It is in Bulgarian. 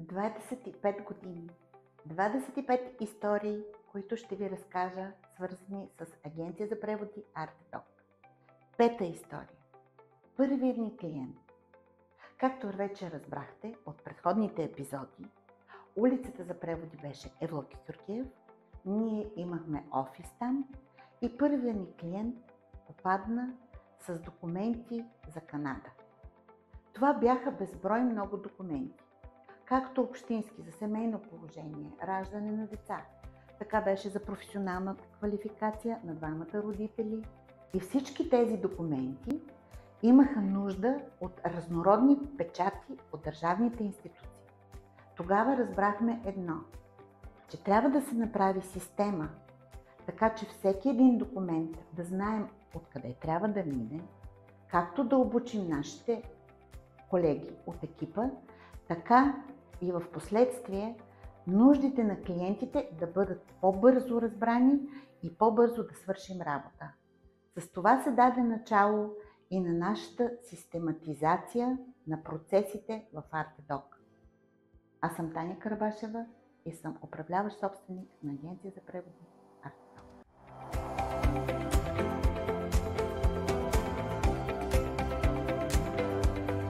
25 години. 25 истории, които ще ви разкажа, свързани с Агенция за преводи ArtDoc. Пета история. Първият ни клиент. Както вече разбрахте от предходните епизоди, улицата за преводи беше Евлоки Кюркиев, ние имахме офис там и първият ни клиент попадна с документи за Канада. Това бяха безброй много документи, както общински за семейно положение, раждане на деца, така беше за професионалната квалификация на двамата родители. И всички тези документи имаха нужда от разнородни печати от държавните институции. Тогава разбрахме едно, че трябва да се направи система, така че всеки един документ да знаем откъде трябва да мине, както да обучим нашите колеги от екипа, така и в последствие нуждите на клиентите да бъдат по-бързо разбрани и по-бързо да свършим работа. С това се даде начало и на нашата систематизация на процесите в ArtDoc. Аз съм Таня Карабашева и съм управляващ собственик на Агенция за преводи